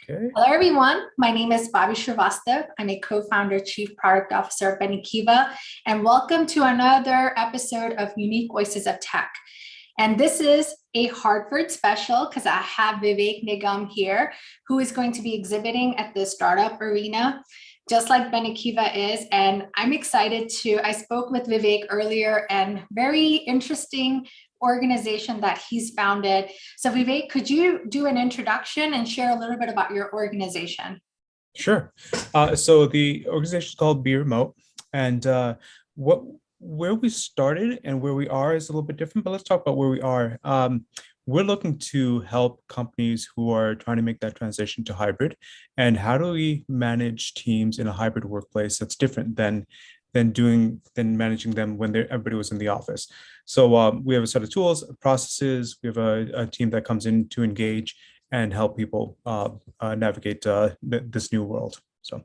Okay. Hello, everyone. My name is Bobby Srivastav. I'm a co-founder, chief product officer at Benikiva, and welcome to another episode of Unique Voices of Tech. And this is a Hartford special because I have Vivek Nigam here, who is going to be exhibiting at the startup arena, just like Benikiva is. And I'm excited I spoke with Vivek earlier, and very interesting organization that he's founded. So Vivek, could you do an introduction and share a little bit about your organization? Sure. So the organization is called Be Remote, and what where we started and where we are is a little bit different. But let's talk about where we are. We're looking to help companies who are trying to make that transition to hybrid, and how do we manage teams in a hybrid workplace that's different than managing them when everybody was in the office. So we have a set of tools, processes. We have a team that comes in to engage and help people navigate this new world. So,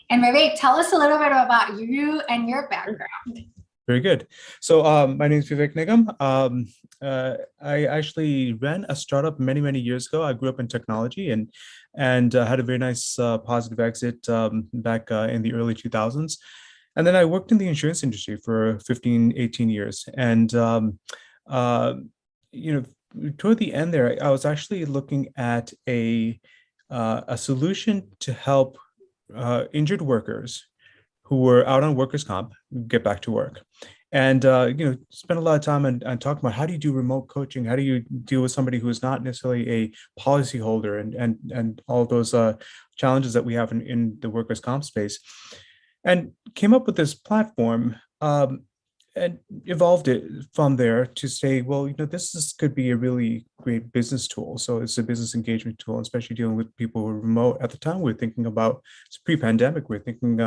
And Vivek, tell us a little bit about you and your background. very good. So my name is Vivek Nigam. I actually ran a startup many, many years ago. I grew up in technology and had a very nice positive exit back in the early 2000s. And then I worked in the insurance industry for 15, 18 years. And, uh, you know, toward the end there, I was actually looking at a solution to help injured workers who were out on workers' comp get back to work. And, spend a lot of time and talking about how do you do remote coaching? How do you deal with somebody who is not necessarily a policyholder and all those challenges that we have in the workers' comp space, and came up with this platform, and evolved it from there to say, well, could be a really great business tool. So it's a business engagement tool, especially dealing with people who are remote. At the time, we are thinking about, it's pre-pandemic, we are thinking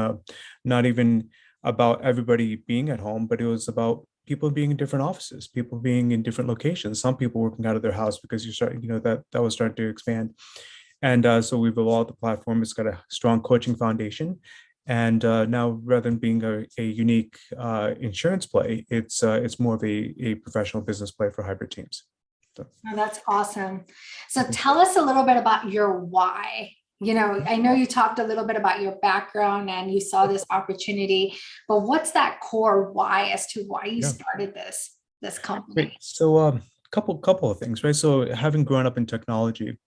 not even about everybody being at home, but it was about people being in different offices, people being in different locations, some people working out of their house because that was starting to expand. And so we've evolved the platform. It's got a strong coaching foundation. And now, rather than being a unique insurance play, it's more of a professional business play for hybrid teams. So. Oh, that's awesome. So tell us a little bit about your why. I know you talked a little bit about your background and you saw this opportunity, but what's that core why as to why you started this company? Great. So couple of things, right? So having grown up in technology,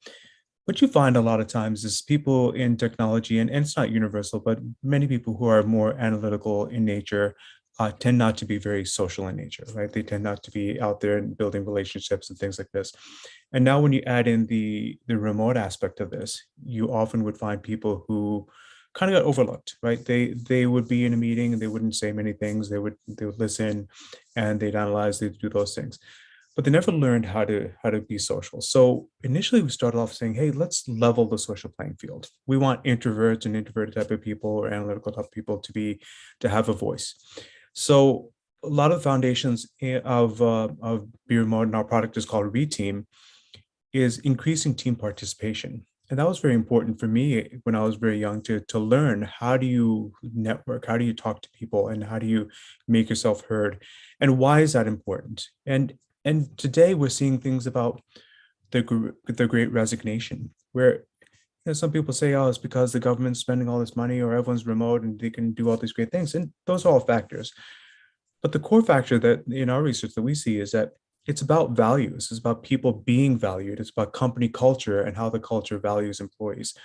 what you find a lot of times is people in technology, and it's not universal, but many people who are more analytical in nature tend not to be very social in nature, right? They tend not to be out there and building relationships and things like this. And now when you add in the remote aspect of this, you often would find people who kind of got overlooked, right? They would be in a meeting and they wouldn't say many things. They would listen and they'd analyze, they'd do those things, but they never learned how to be social. So initially we started off saying, hey, let's level the social playing field. We want introverts and introverted type of people or analytical type of people to have a voice. So a lot of the foundations of Be Remote, and our product is called Reteam, is increasing team participation. And that was very important for me when I was very young to learn, how do you network, how do you talk to people, and how do you make yourself heard, and why is that important? And today we're seeing things about the Great Resignation, where some people say, oh, it's because the government's spending all this money or everyone's remote and they can do all these great things. And those are all factors. But the core factor that in our research that we see is that it's about values. It's about people being valued. It's about company culture and how the culture values employees.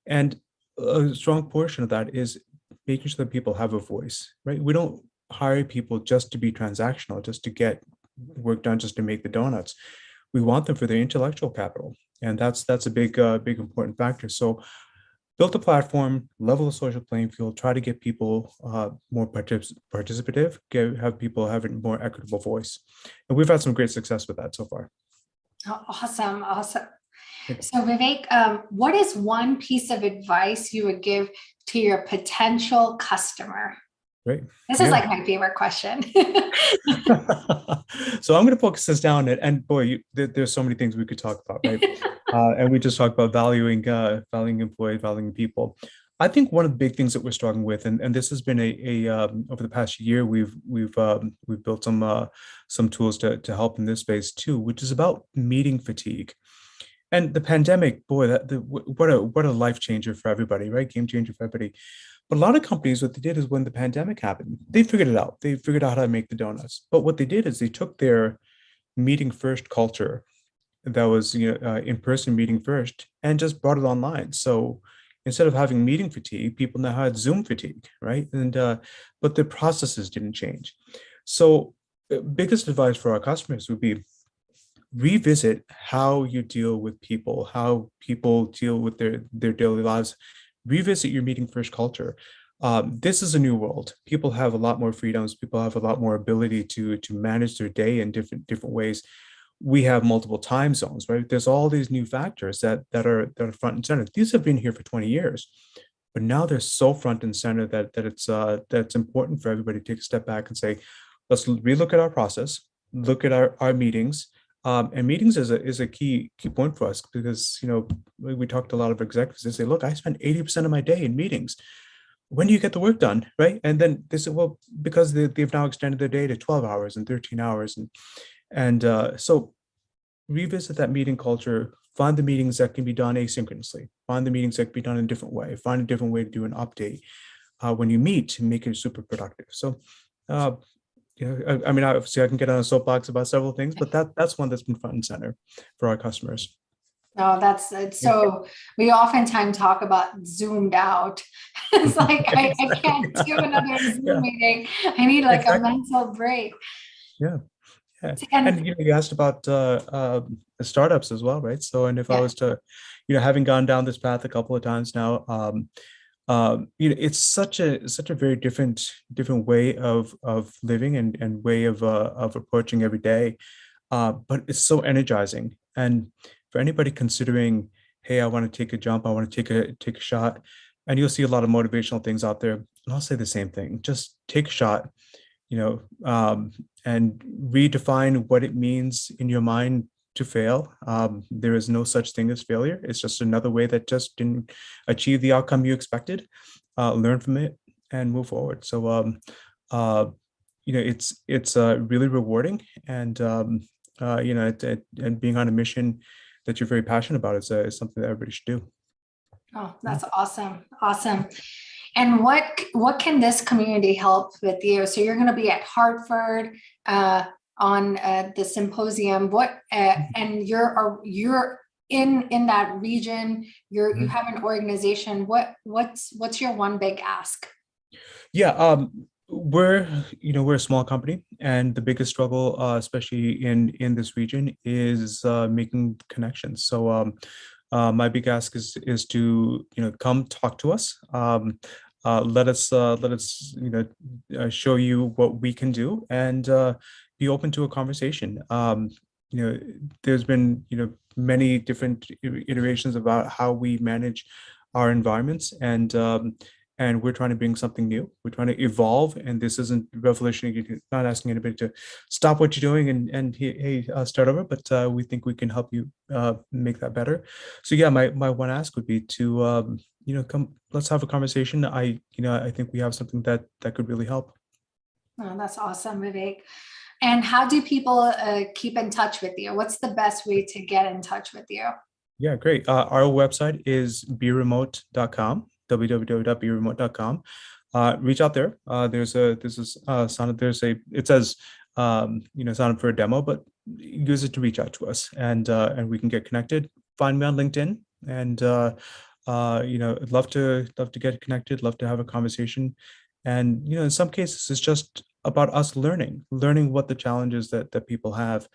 And a strong portion of that is making sure that people have a voice, right? We don't hire people just to be transactional, just to get work done, just to make the donuts. We want them for their intellectual capital, and that's a big important factor. So build a platform, level the social playing field, try to get people more participative, have people having more equitable voice, and we've had some great success with that so far. Oh, awesome. So Vivek, what is one piece of advice you would give to your potential customer? Great. This is like my favorite question. So I'm going to focus this down, and boy, there's so many things we could talk about, right? And we just talked about valuing employees, valuing people. I think one of the big things that we're struggling with, and this has been over the past year, we've built some tools to help in this space too, which is about meeting fatigue. And the pandemic, boy, what a life changer for everybody, right? Game changer for everybody. But a lot of companies, what they did is when the pandemic happened, they figured it out. They figured out how to make the donuts. But what they did is they took their meeting first culture that was in-person meeting first and just brought it online. So instead of having meeting fatigue, people now had Zoom fatigue, right? And but the processes didn't change. So biggest advice for our customers would be revisit how you deal with people, how people deal with their daily lives. Revisit your meeting first culture. This is a new world. People have a lot more freedoms. People have a lot more ability to manage their day in different ways. We have multiple time zones, right? There's all these new factors that are front and center. These have been here for 20 years, but now they're so front and center that's important for everybody to take a step back and say, let's relook at our process, look at our meetings. And meetings is a key point for us because we talked to a lot of executives. They say, look, I spend 80% of my day in meetings. When do you get the work done, right? And then they say, well, because they've now extended their day to 12 hours and 13 hours, and so revisit that meeting culture. Find the meetings that can be done asynchronously. Find the meetings that can be done in a different way. Find a different way to do an update when you meet and make it super productive. So, uh, I mean, obviously, I can get on a soapbox about several things, but that's one that's been front and center for our customers. No, that's it's Yeah, so we oftentimes talk about zoomed out. It's like I can't exactly. do another Zoom Yeah, meeting. I need like a exactly. mental break. Yeah. Yeah. And And you asked about startups as well, right? So, and if I yeah, was to, having gone down this path a couple of times now, it's such a very different way of living and way of approaching every day. But it's so energizing. And for anybody considering, hey, I want to take a jump, I want to take a shot, and you'll see a lot of motivational things out there. And I'll say the same thing: just take a shot, you know, and redefine what it means in your mind to fail. There is no such thing as failure. It's just another way that just didn't achieve the outcome you expected. Learn from it and move forward. So, uh, it's really rewarding, and and being on a mission that you're very passionate about is something that everybody should do. oh, Yeah. that's awesome. Awesome. And what can this community help with you? So you're going to be at Hartford on the symposium. What and you're in that region. You Mhm. have an organization. What's your one big ask? Yeah, we're a small company, and the biggest struggle, especially in this region, is making connections. So, my big ask is to come talk to us. Let us show you what we can do, and be open to a conversation. You know, there's been many different iterations about how we manage our environments, and we're trying to bring something new. We're trying to evolve, and this isn't revolutionary. Not asking anybody to stop what you're doing and hey, start over, but we think we can help you make that better. So yeah, my one ask would be to come. Let's have a conversation. I think we have something that could really help. Oh, that's awesome, Vivek. And how do people keep in touch with you? What's the best way to get in touch with you? Yeah, great. Our website is beremote.com, www.beremote.com. Reach out there. Sign up. It says, sign up for a demo, but use it to reach out to us, and we can get connected. Find me on LinkedIn, and I'd love to get connected, love to have a conversation. And in some cases, it's just about us learning what the challenges that people have,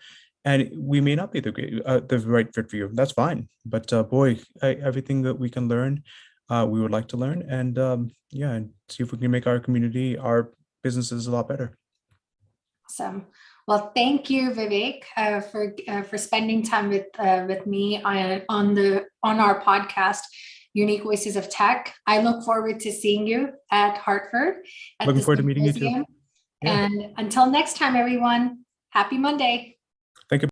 and we may not be the right fit for you. That's fine. But boy, everything that we can learn, we would like to learn, and yeah, and see if we can make our community, our businesses a lot better. Awesome. Well, thank you, Vivek, for spending time with me on our podcast, Unique Voices of Tech. I look forward to seeing you at Hartford at Looking the forward to meeting you too. symposium. Yeah. And until next time, everyone, happy Monday.